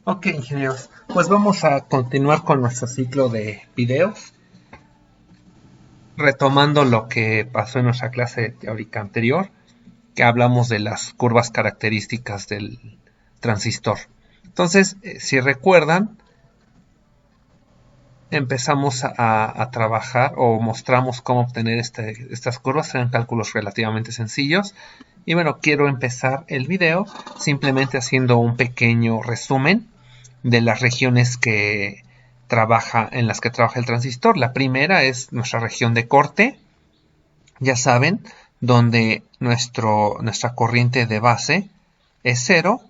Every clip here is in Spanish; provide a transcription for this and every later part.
Ok, ingenieros, pues vamos a continuar con nuestro ciclo de videos, retomando lo que pasó en nuestra clase teórica anterior, que hablamos de las curvas características del transistor. Entonces, si recuerdan, empezamos a trabajar o mostramos cómo obtener estas curvas. Eran cálculos relativamente sencillos. Y bueno, quiero empezar el video simplemente haciendo un pequeño resumen de las regiones en las que trabaja el transistor. La primera es nuestra región de corte, ya saben, donde nuestra corriente de base es cero.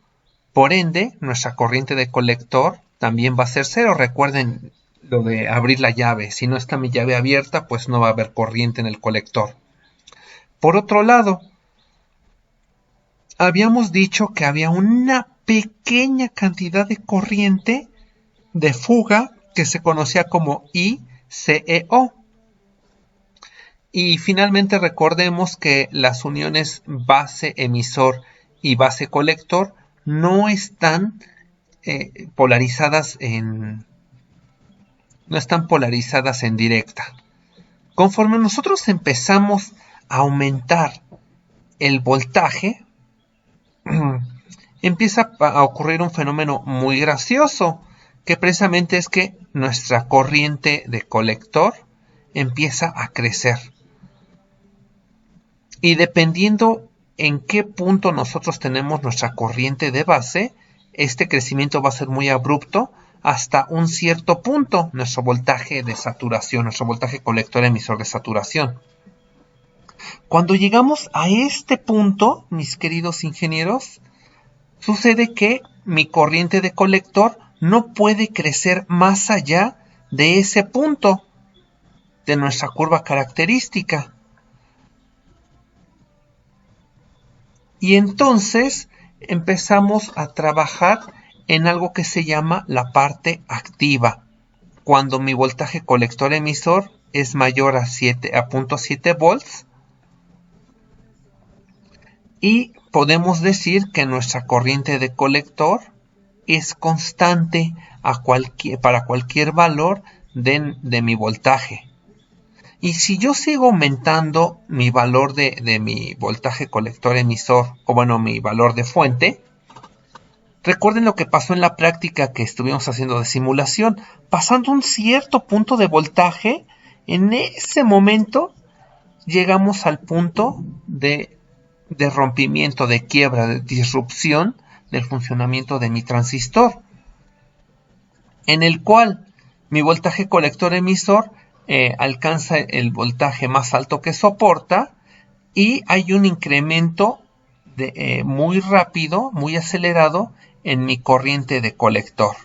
Por ende, nuestra corriente de colector también va a ser cero. Recuerden lo de abrir la llave. Si no está mi llave abierta, pues no va a haber corriente en el colector. Por otro lado, habíamos dicho que había una pequeña cantidad de corriente de fuga que se conocía como ICEO. Y finalmente recordemos que las uniones base emisor y base colector no están polarizadas en directa. Conforme nosotros empezamos a aumentar el voltaje, empieza a ocurrir un fenómeno muy gracioso, que precisamente es que nuestra corriente de colector empieza a crecer. Y dependiendo en qué punto nosotros tenemos nuestra corriente de base, este crecimiento va a ser muy abrupto hasta un cierto punto, nuestro voltaje de saturación, nuestro voltaje colector emisor de saturación. Cuando llegamos a este punto, mis queridos ingenieros, sucede que mi corriente de colector no puede crecer más allá de ese punto de nuestra curva característica. Y entonces empezamos a trabajar en algo que se llama la parte activa. Cuando mi voltaje colector emisor es mayor a 0.7 volts. Y podemos decir que nuestra corriente de colector es constante para cualquier valor de mi voltaje. Y si yo sigo aumentando mi valor de mi voltaje colector emisor, o bueno, mi valor de fuente, recuerden lo que pasó en la práctica que estuvimos haciendo de simulación. Pasando un cierto punto de voltaje, en ese momento llegamos al punto de rompimiento, de quiebra, de disrupción del funcionamiento de mi transistor, en el cual mi voltaje colector emisor alcanza el voltaje más alto que soporta y hay un incremento muy rápido, muy acelerado en mi corriente de colector.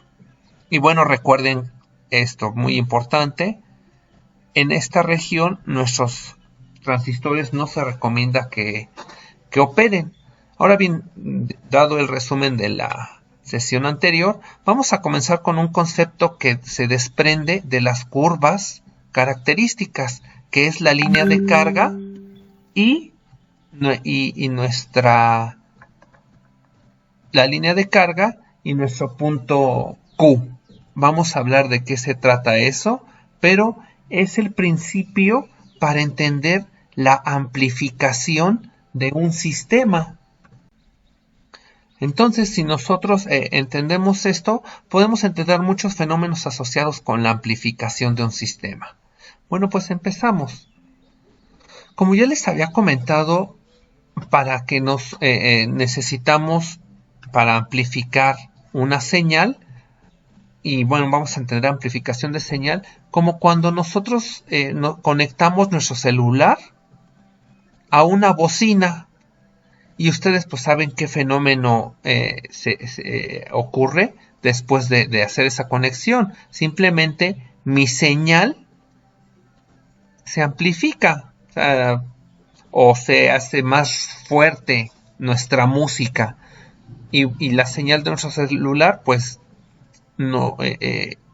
Y bueno, recuerden esto, muy importante, en esta región nuestros transistores no se recomienda que operen. Ahora bien, dado el resumen de la sesión anterior, vamos a comenzar con un concepto que se desprende de las curvas características, que es la línea de carga y nuestra la línea de carga y nuestro punto Q. Vamos a hablar de qué se trata eso, pero es el principio para entender la amplificación de un sistema. Entonces, si nosotros entendemos esto, podemos entender muchos fenómenos asociados con la amplificación de un sistema. Bueno, pues empezamos. Como ya les había comentado, para que necesitamos para amplificar una señal, y bueno, vamos a entender amplificación de señal como cuando nosotros conectamos nuestro celular a una bocina. Y ustedes pues saben qué fenómeno se ocurre después de hacer esa conexión. Simplemente mi señal se amplifica, o se hace más fuerte nuestra música. Y la señal de nuestro celular pues no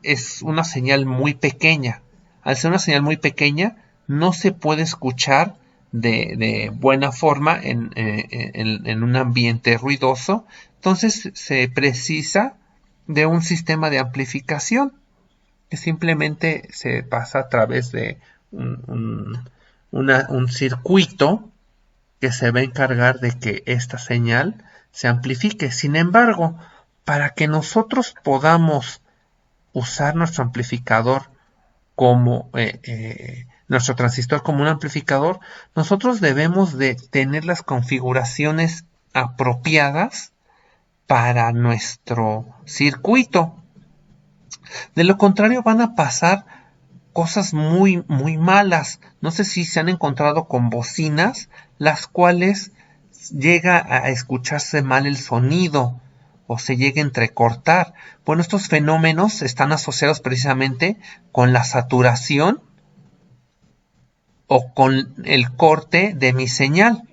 es una señal muy pequeña. Al ser una señal muy pequeña no se puede escuchar de buena forma en un ambiente ruidoso. Entonces se precisa de un sistema de amplificación que simplemente se pasa a través de un circuito que se va a encargar de que esta señal se amplifique. Sin embargo, para que nosotros podamos usar nuestro amplificador como nuestro transistor como un amplificador, nosotros debemos de tener las configuraciones apropiadas para nuestro circuito. De lo contrario van a pasar cosas muy malas. No sé si se han encontrado con bocinas las cuales llega a escucharse mal el sonido o se llega a entrecortar. Bueno, estos fenómenos están asociados precisamente con la saturación o con el corte de mi señal.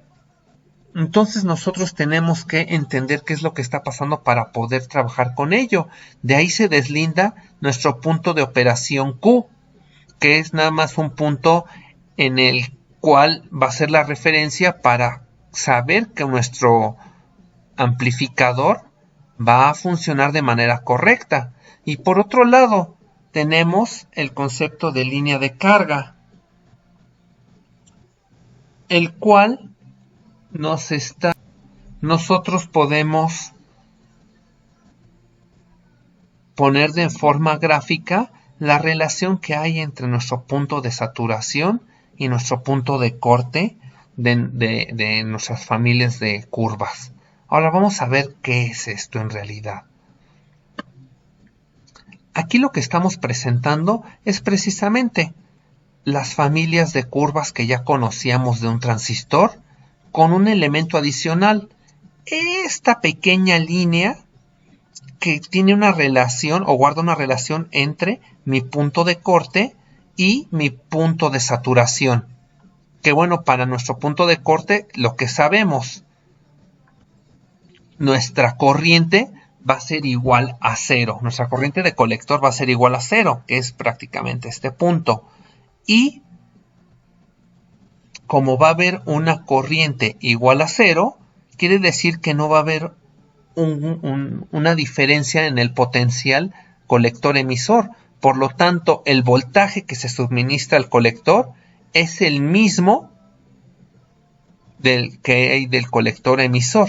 Entonces nosotros tenemos que entender qué es lo que está pasando para poder trabajar con ello. De ahí se deslinda nuestro punto de operación Q, que es nada más un punto en el cual va a ser la referencia para saber que nuestro amplificador va a funcionar de manera correcta. Y por otro lado, tenemos el concepto de línea de carga, el cual nosotros podemos poner de forma gráfica la relación que hay entre nuestro punto de saturación y nuestro punto de corte de nuestras familias de curvas. Ahora vamos a ver qué es esto en realidad. Aquí lo que estamos presentando es precisamente las familias de curvas que ya conocíamos de un transistor con un elemento adicional. Esta pequeña línea que tiene una relación o guarda una relación entre mi punto de corte y mi punto de saturación. Que bueno, para nuestro punto de corte, lo que sabemos, nuestra corriente va a ser igual a 0. Nuestra corriente de colector va a ser igual a 0, que es prácticamente este punto. Y como va a haber una corriente igual a 0, quiere decir que no va a haber una diferencia en el potencial colector-emisor. Por lo tanto, el voltaje que se suministra al colector es el mismo que hay del colector-emisor.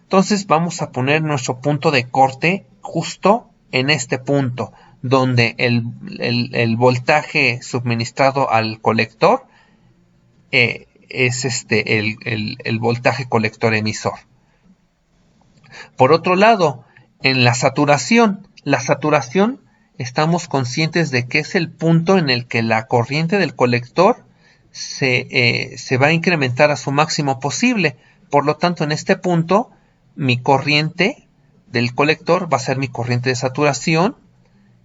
Entonces vamos a poner nuestro punto de corte justo en este punto, donde el voltaje suministrado al colector es el voltaje colector-emisor. Por otro lado, en la saturación estamos conscientes de que es el punto en el que la corriente del colector se va a incrementar a su máximo posible. Por lo tanto, en este punto, mi corriente del colector va a ser mi corriente de saturación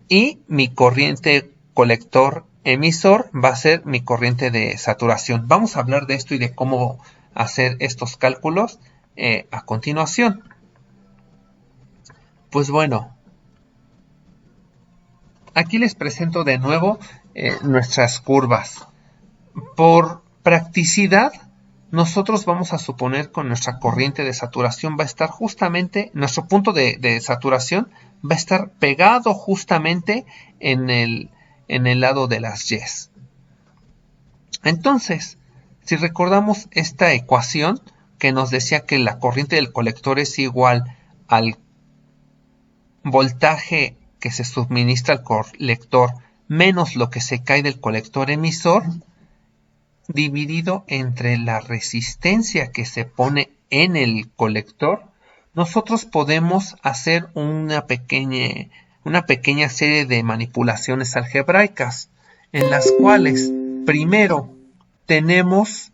y mi corriente colector emisor va a ser mi corriente de saturación. Vamos a hablar de esto y de cómo hacer estos cálculos a continuación. Pues bueno, aquí les presento de nuevo nuestras curvas. Por practicidad, nosotros vamos a suponer que nuestra corriente de saturación va a estar justamente, nuestro punto de saturación va a estar pegado justamente en el lado de las Y's. Entonces, si recordamos esta ecuación que nos decía que la corriente del colector es igual al voltaje que se suministra al colector menos lo que se cae del colector emisor, dividido entre la resistencia que se pone en el colector, nosotros podemos hacer una pequeña serie de manipulaciones algebraicas, en las cuales primero tenemos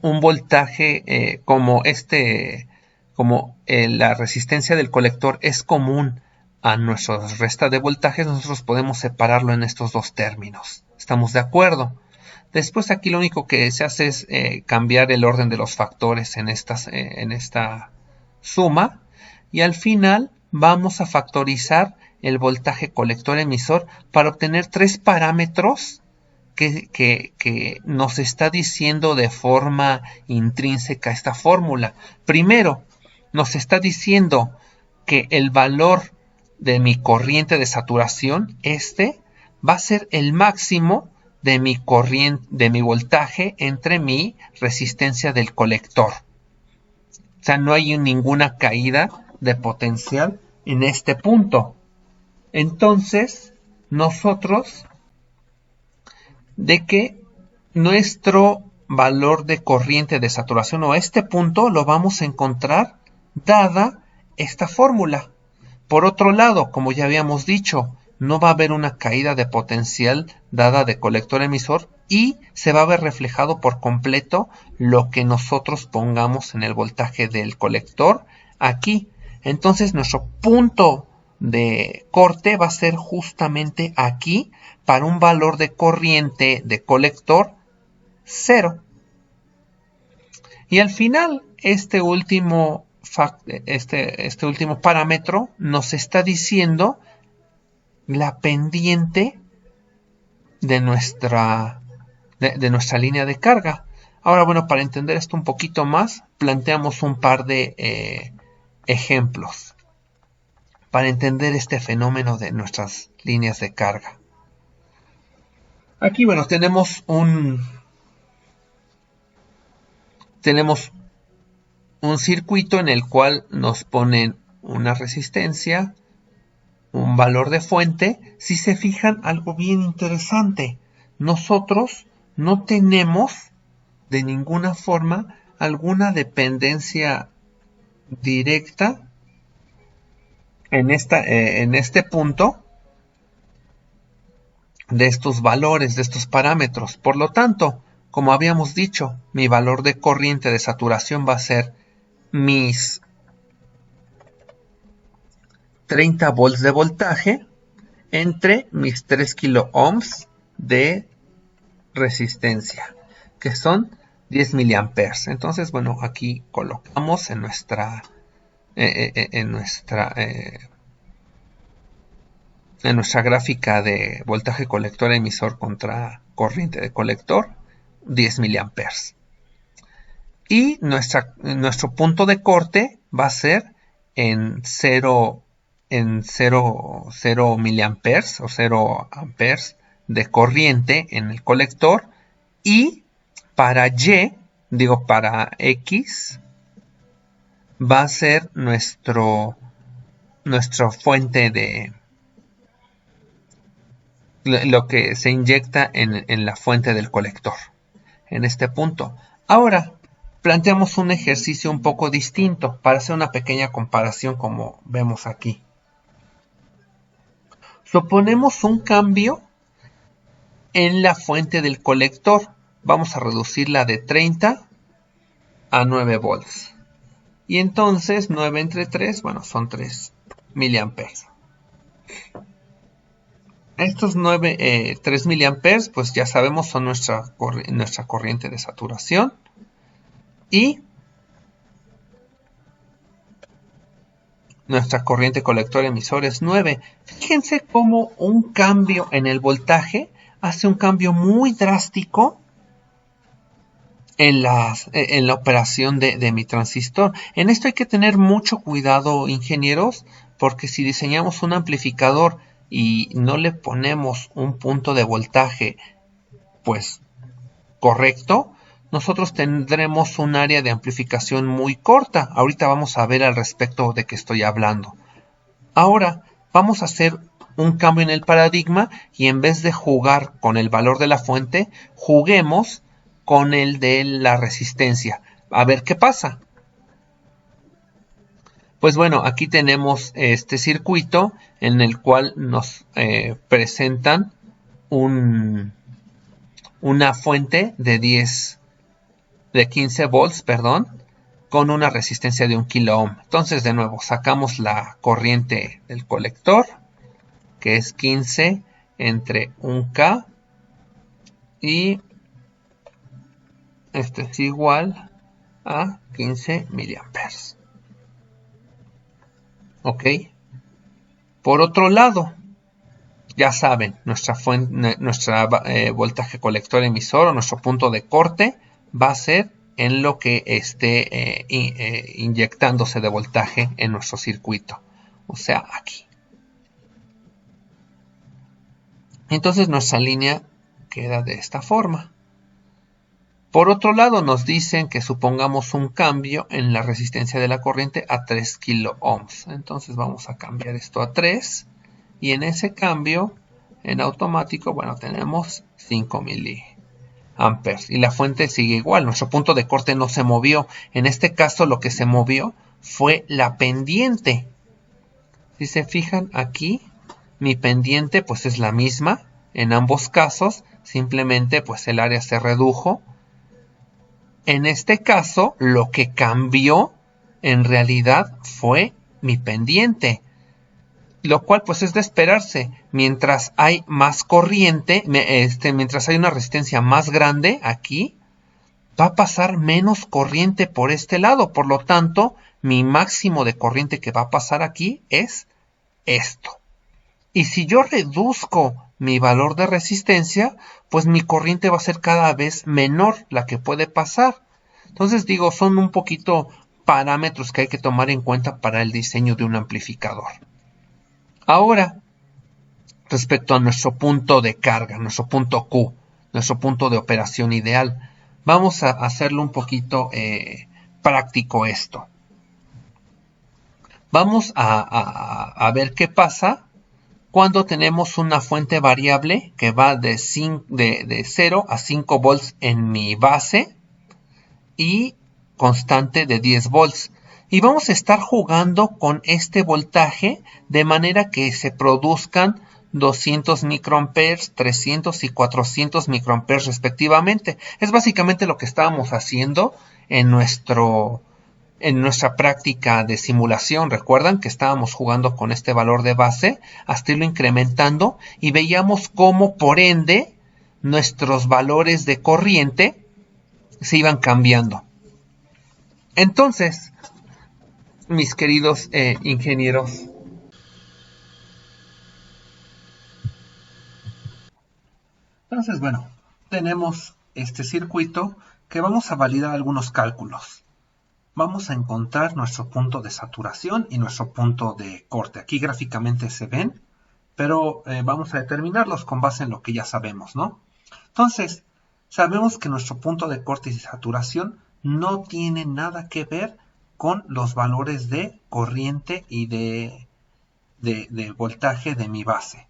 un voltaje como la resistencia del colector es común a nuestra resta de voltajes, nosotros podemos separarlo en estos dos términos. ¿Estamos de acuerdo? Después aquí lo único que se hace es cambiar el orden de los factores en esta suma, y al final vamos a factorizar el voltaje colector emisor para obtener tres parámetros que nos está diciendo de forma intrínseca esta fórmula. Primero, nos está diciendo que el valor de mi corriente de saturación, va a ser el máximo de mi corriente, de mi voltaje entre mi resistencia del colector. O sea, no hay ninguna caída de potencial en este punto. Entonces, nosotros, de que nuestro valor de corriente de saturación o este punto lo vamos a encontrar dada esta fórmula. Por otro lado, como ya habíamos dicho, no va a haber una caída de potencial dada de colector emisor y se va a ver reflejado por completo lo que nosotros pongamos en el voltaje del colector aquí. Entonces nuestro punto de corte va a ser justamente aquí para un valor de corriente de colector 0. Y al final este último parámetro nos está diciendo la pendiente de nuestra línea de carga. Ahora, bueno, para entender esto un poquito más, planteamos un par de ejemplos para entender este fenómeno de nuestras líneas de carga. Aquí, bueno, tenemos un circuito en el cual nos ponen una resistencia, un valor de fuente. Si se fijan, algo bien interesante, nosotros no tenemos de ninguna forma alguna dependencia directa en este punto de estos valores, de estos parámetros. Por lo tanto, como habíamos dicho, mi valor de corriente de saturación va a ser mis 30 volts de voltaje entre mis 3 kilo ohms de resistencia, que son 10 miliamperes. Entonces, bueno, aquí colocamos en nuestra gráfica de voltaje colector emisor contra corriente de colector, 10 miliamperes. Y nuestro punto de corte va a ser en 0 miliamperes o 0 amperes de corriente en el colector. Y para para X, va a ser nuestra fuente de lo que se inyecta en la fuente del colector, en este punto. Ahora, planteamos un ejercicio un poco distinto para hacer una pequeña comparación como vemos aquí. Suponemos un cambio en la fuente del colector. Vamos a reducirla de 30 a 9 volts. Y entonces 9 entre 3, bueno, son 3 miliamperes. Estos 3 miliamperes, pues ya sabemos, son nuestra corriente de saturación. Y nuestra corriente colector emisor es 9. Fíjense cómo un cambio en el voltaje hace un cambio muy drástico en la operación de mi transistor. En esto hay que tener mucho cuidado, ingenieros, porque si diseñamos un amplificador y no le ponemos un punto de voltaje pues correcto, nosotros tendremos un área de amplificación muy corta. Ahorita vamos a ver al respecto de qué estoy hablando. Ahora vamos a hacer un cambio en el paradigma y en vez de jugar con el valor de la fuente, juguemos con el de la resistencia. A ver qué pasa. Pues bueno, aquí tenemos este circuito en el cual nos presentan una fuente de 15 volts, con una resistencia de 1 kilo ohm. Entonces, de nuevo, sacamos la corriente del colector, que es 15 entre 1K, y esto es igual a 15 miliamperes. Ok. Por otro lado, ya saben, nuestra voltaje colector emisor o nuestro punto de corte va a ser en lo que esté inyectándose de voltaje en nuestro circuito, o sea, aquí. Entonces nuestra línea queda de esta forma. Por otro lado, nos dicen que supongamos un cambio en la resistencia de la corriente a 3 kilo ohms. Entonces vamos a cambiar esto a 3. Y en ese cambio, en automático, bueno, tenemos 5 miliamperes. Y la fuente sigue igual. Nuestro punto de corte no se movió. En este caso, lo que se movió fue la pendiente. Si se fijan aquí, mi pendiente pues es la misma en ambos casos. Simplemente pues el área se redujo. En este caso, lo que cambió en realidad fue mi pendiente, lo cual pues es de esperarse. Mientras hay más corriente, mientras hay una resistencia más grande aquí, va a pasar menos corriente por este lado. Por lo tanto, mi máximo de corriente que va a pasar aquí es esto. Y si yo reduzco mi valor de resistencia, pues mi corriente va a ser cada vez menor la que puede pasar. Entonces digo, son un poquito parámetros que hay que tomar en cuenta para el diseño de un amplificador. Ahora, respecto a nuestro punto de carga, nuestro punto Q, nuestro punto de operación ideal, vamos a hacerlo un poquito práctico esto. Vamos a ver qué pasa cuando tenemos una fuente variable que va de 0 a 5 volts en mi base y constante de 10 volts. Y vamos a estar jugando con este voltaje de manera que se produzcan 200 microamperes, 300 y 400 microamperes respectivamente. Es básicamente lo que estábamos haciendo en nuestra práctica de simulación. Recuerdan que estábamos jugando con este valor de base hasta irlo incrementando y veíamos cómo por ende nuestros valores de corriente se iban cambiando. Entonces, mis queridos ingenieros, bueno, tenemos este circuito que vamos a validar algunos cálculos. Vamos a encontrar nuestro punto de saturación y nuestro punto de corte. Aquí gráficamente se ven, pero vamos a determinarlos con base en lo que ya sabemos, ¿no? Entonces, sabemos que nuestro punto de corte y saturación no tiene nada que ver con los valores de corriente y de voltaje de mi base.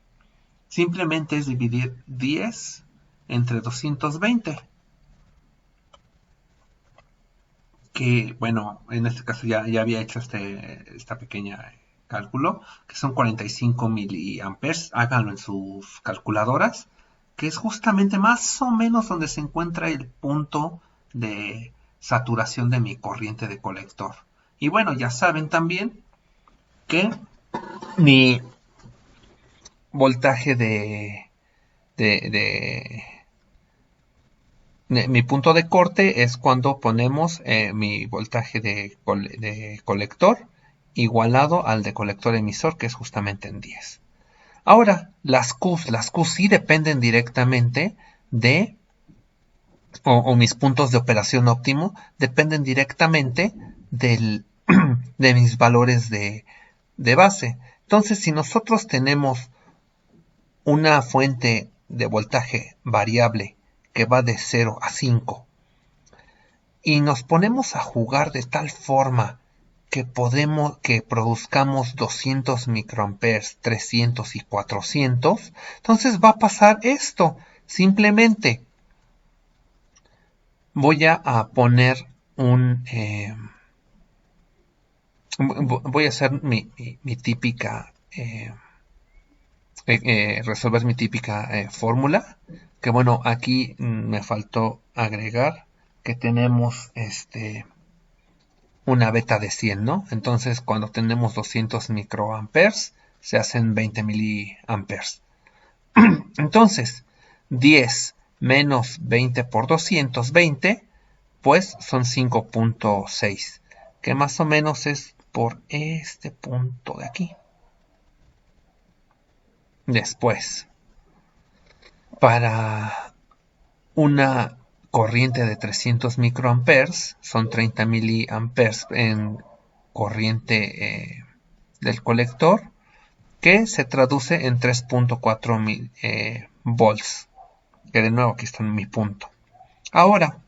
Simplemente es dividir 10 entre 220. Que bueno, en este caso ya había hecho esta pequeña cálculo, que son 45 miliamperes, háganlo en sus calculadoras, que es justamente más o menos donde se encuentra el punto de saturación de mi corriente de colector. Y bueno, ya saben también que mi voltaje mi punto de corte es cuando ponemos mi voltaje de colector igualado al de colector emisor, que es justamente en 10. Ahora, las Qs sí dependen directamente de, o mis puntos de operación óptimo, dependen directamente de mis valores de base. Entonces, si nosotros tenemos una fuente de voltaje variable que va de 0 a 5 y nos ponemos a jugar de tal forma que produzcamos 200 microamperes, 300 y 400, entonces va a pasar esto. Simplemente voy a poner voy a hacer mi típica resolver mi típica fórmula, que bueno, aquí me faltó agregar que tenemos una beta de 100, ¿no? Entonces cuando tenemos 200 microamperes se hacen 20 miliamperes. Entonces 10 menos 20 por 220 pues son 5.6, que más o menos es por este punto de aquí. Después, para una corriente de 300 microamperes, son 30 miliamperes en corriente del colector, que se traduce en 3.4 volts, que de nuevo aquí está en mi punto. Ahora,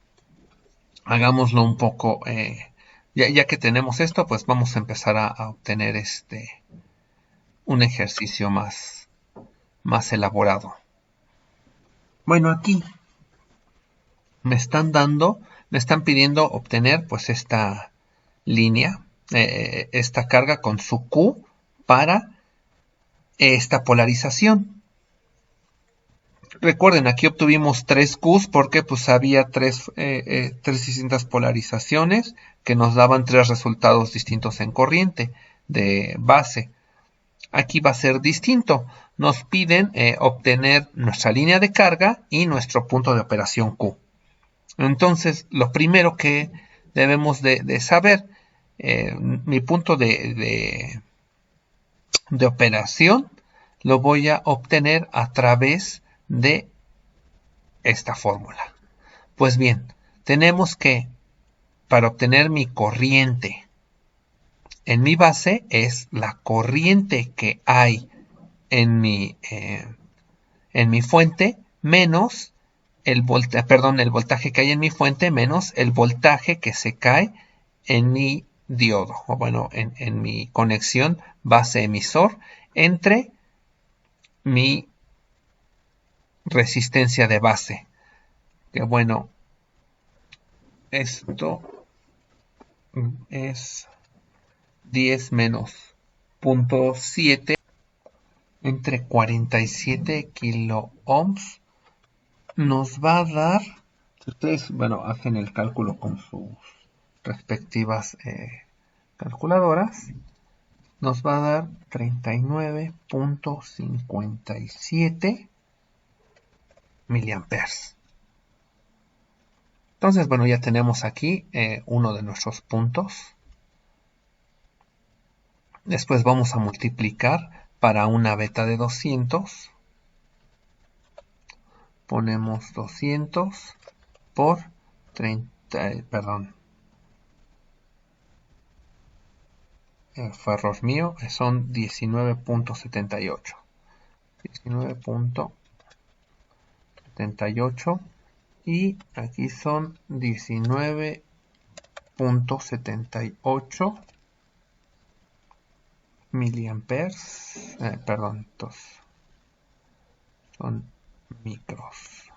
hagámoslo un poco, ya que tenemos esto, pues vamos a empezar a obtener un ejercicio más elaborado. Bueno, aquí me están pidiendo obtener pues esta línea, esta carga con su Q para esta polarización. Recuerden, aquí obtuvimos 3 Qs porque pues había tres distintas polarizaciones que nos daban 3 resultados distintos en corriente de base. Aquí va a ser distinto. Nos piden obtener nuestra línea de carga y nuestro punto de operación Q. Entonces, lo primero que debemos de saber, mi punto de operación lo voy a obtener a través de esta fórmula. Pues bien, tenemos que, para obtener mi corriente en mi base, es la corriente que hay en mi fuente menos el voltaje que hay en mi fuente menos el voltaje que se cae en mi diodo, o bueno, en mi conexión base emisor entre mi resistencia de base. Que bueno, esto es 10 menos 0.7 entre 47 kilo ohms. Nos va a dar, si ustedes, bueno, hacen el cálculo con sus respectivas calculadoras, nos va a dar 39.57 miliamperes. Entonces, bueno, ya tenemos aquí uno de nuestros puntos. Después vamos a multiplicar para una beta de 200. Ponemos 200 por 30, perdón. Fue error mío, son 19.78. 19.78 y aquí son 19.78 miliamperes, perdón, son microamperes.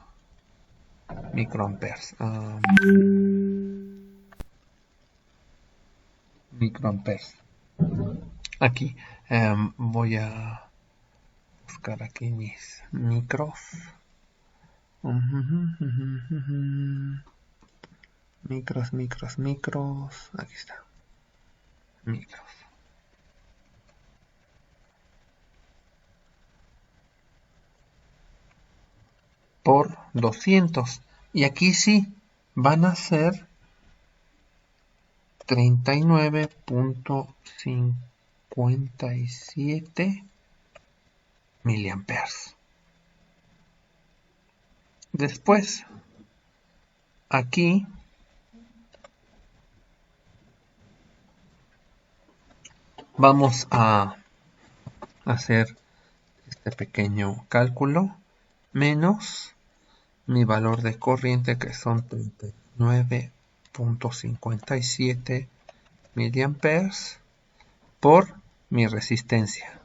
Microamperes. Aquí voy a buscar aquí mis micros. Micros. Aquí está. Micros. Por 200. Y aquí sí van a ser 39.57 miliamperes. Después, aquí vamos a hacer este pequeño cálculo menos mi valor de corriente, que son 39.57 miliamperes, por mi resistencia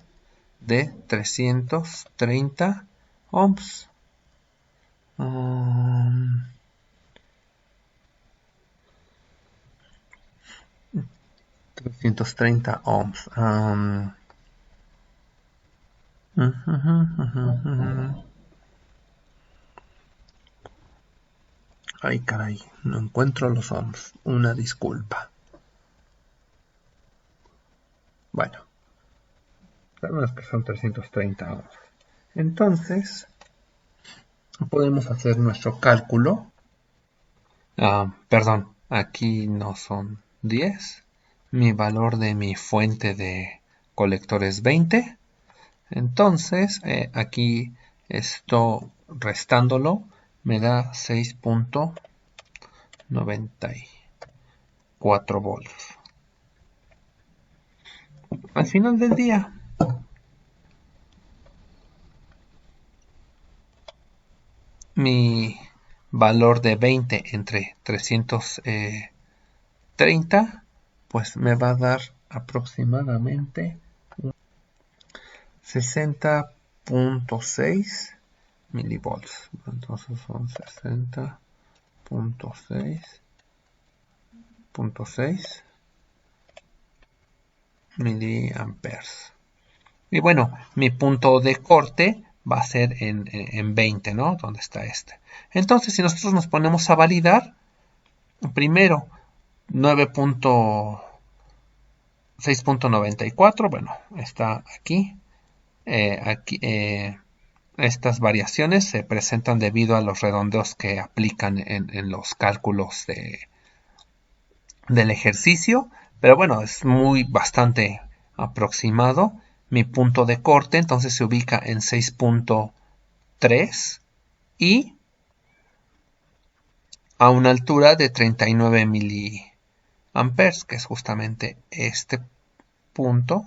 de 330 ohms. 330 ohms. Ay, caray, no encuentro los ohms. Una disculpa. Bueno, sabemos que son 330 ohms. Entonces, podemos hacer nuestro cálculo. Perdón, aquí no son 10. Mi valor de mi fuente de colector es 20. Entonces, aquí esto restándolo me da 6.0 94 volts. Al final del día, mi valor de 20 entre 330, pues me va a dar aproximadamente 60.6 milivolts. Entonces son 60.6 miliamperes. Y bueno, mi punto de corte va a ser en 20, ¿no? ¿Dónde está este? Entonces, si nosotros nos ponemos a validar, primero 6.94, bueno, está aquí. Estas variaciones se presentan debido a los redondeos que aplican en los cálculos del ejercicio, pero bueno, es bastante aproximado. Mi punto de corte entonces se ubica en 6.3 y a una altura de 39 miliamperes, que es justamente este punto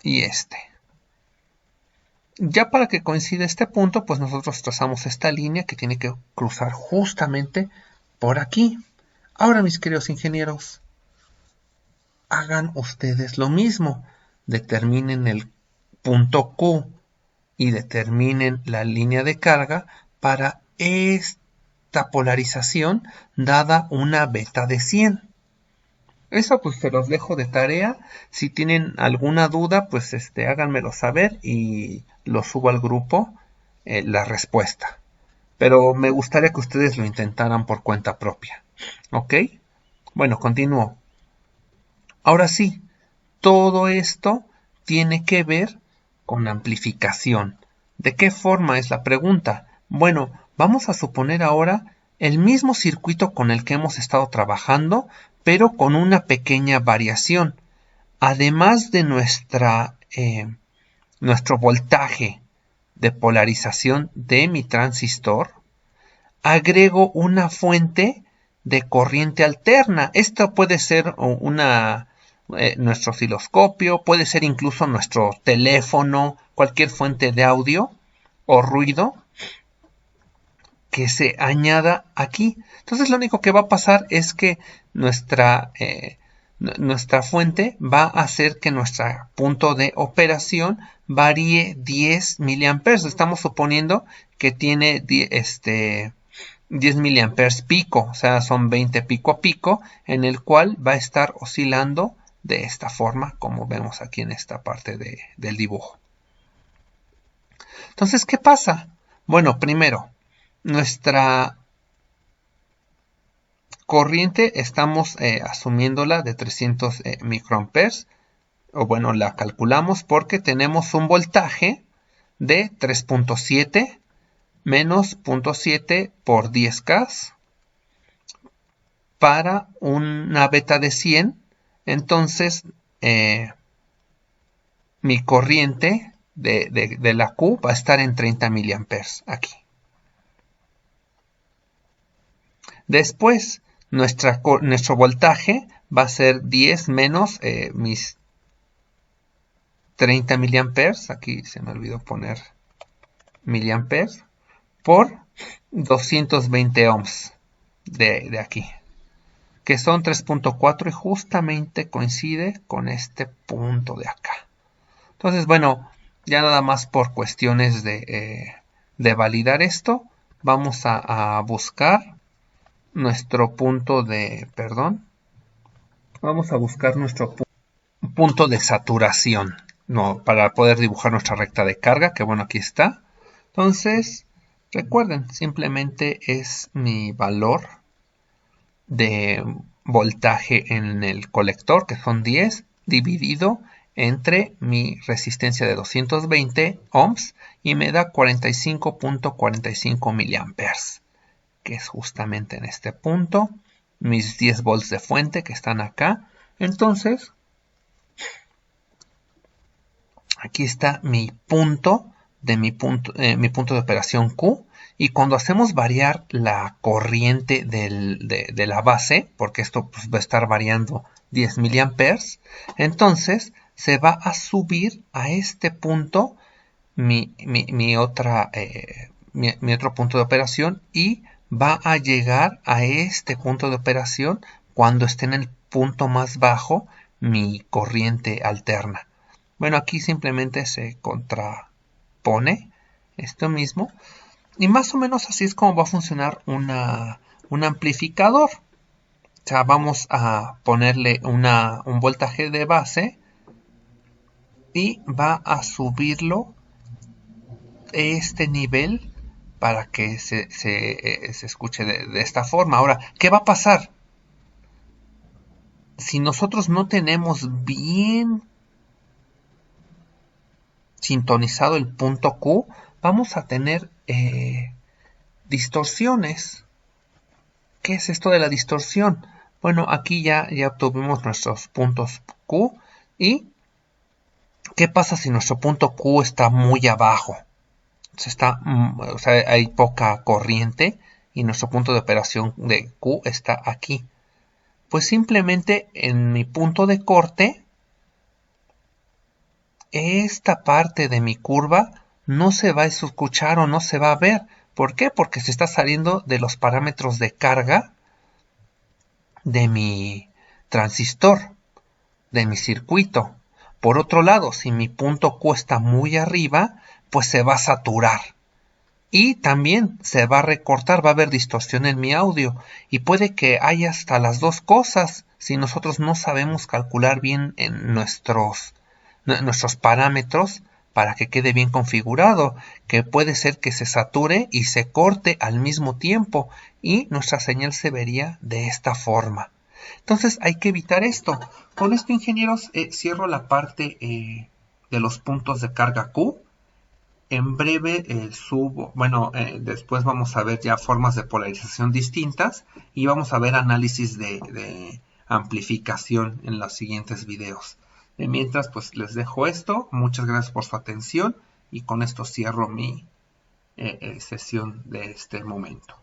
y este. Ya para que coincida este punto, pues nosotros trazamos esta línea que tiene que cruzar justamente por aquí. Ahora, mis queridos ingenieros, hagan ustedes lo mismo. Determinen el punto Q y determinen la línea de carga para esta polarización dada una beta de 100. Eso pues se los dejo de tarea. Si tienen alguna duda, pues háganmelo saber y lo subo al grupo la respuesta. Pero me gustaría que ustedes lo intentaran por cuenta propia. ¿Ok? Bueno, continúo. Ahora sí, todo esto tiene que ver con amplificación. ¿De qué forma es la pregunta? Bueno, vamos a suponer ahora el mismo circuito con el que hemos estado trabajando, pero con una pequeña variación. Además de nuestro voltaje de polarización de mi transistor, agrego una fuente de corriente alterna. Esto puede ser nuestro osciloscopio, puede ser incluso nuestro teléfono, cualquier fuente de audio o ruido que se añada aquí. Entonces lo único que va a pasar es que nuestra fuente va a hacer que nuestro punto de operación varíe 10 miliamperes. Estamos suponiendo que tiene 10 miliamperes pico, o sea, son 20 pico a pico, en el cual va a estar oscilando de esta forma, como vemos aquí en esta parte del dibujo. Entonces, ¿qué pasa? Bueno, primero, nuestra corriente estamos asumiéndola de 300 microamperes, o bueno, la calculamos porque tenemos un voltaje de 3.7 menos 0.7 por 10K para una beta de 100. Entonces, mi corriente de la Q va a estar en 30 miliamperes aquí. Después, nuestro voltaje va a ser 10 menos mis 30 miliamperes. Aquí se me olvidó poner miliamperes por 220 ohms de aquí, que son 3.4 y justamente coincide con este punto de acá. Entonces, bueno, ya nada más por cuestiones de validar esto, vamos a buscar nuestro punto de, vamos a buscar nuestro punto de saturación, ¿no? Para poder dibujar nuestra recta de carga, que bueno, aquí está. Entonces, recuerden, simplemente es mi valor de voltaje en el colector, que son 10, dividido entre mi resistencia de 220 ohms y me da 45.45 miliamperes, que es justamente en este punto, mis 10 volts de fuente que están acá. Entonces, aquí está mi punto de operación Q, Y cuando hacemos variar la corriente de la base, porque esto pues, va a estar variando 10 miliamperes, entonces se va a subir a este punto mi otro punto de operación y va a llegar a este punto de operación cuando esté en el punto más bajo mi corriente alterna. Bueno, aquí simplemente se contrapone esto mismo. Y más o menos así es como va a funcionar un amplificador. O sea, vamos a ponerle un voltaje de base y va a subirlo este nivel para que se escuche de esta forma. Ahora, ¿qué va a pasar? Si nosotros no tenemos bien sintonizado el punto Q, vamos a tener distorsiones. ¿Qué es esto de la distorsión? Bueno, aquí ya obtuvimos nuestros puntos Q. ¿Y qué pasa si nuestro punto Q está muy abajo? O sea, hay poca corriente y nuestro punto de operación de Q está aquí. Pues simplemente en mi punto de corte, esta parte de mi curva no se va a escuchar o no se va a ver. ¿Por qué? Porque se está saliendo de los parámetros de carga de mi transistor, de mi circuito. Por otro lado, si mi punto Q está muy arriba, pues se va a saturar. Y también se va a recortar, va a haber distorsión en mi audio. Y puede que haya hasta las dos cosas si nosotros no sabemos calcular bien en nuestros parámetros para que quede bien configurado. Que puede ser que se sature y se corte al mismo tiempo. Y nuestra señal se vería de esta forma. Entonces hay que evitar esto. Con esto, ingenieros, cierro la parte de los puntos de carga Q. En breve después vamos a ver ya formas de polarización distintas y vamos a ver análisis de amplificación en los siguientes videos. Mientras, pues les dejo esto. Muchas gracias por su atención y con esto cierro mi sesión de este momento.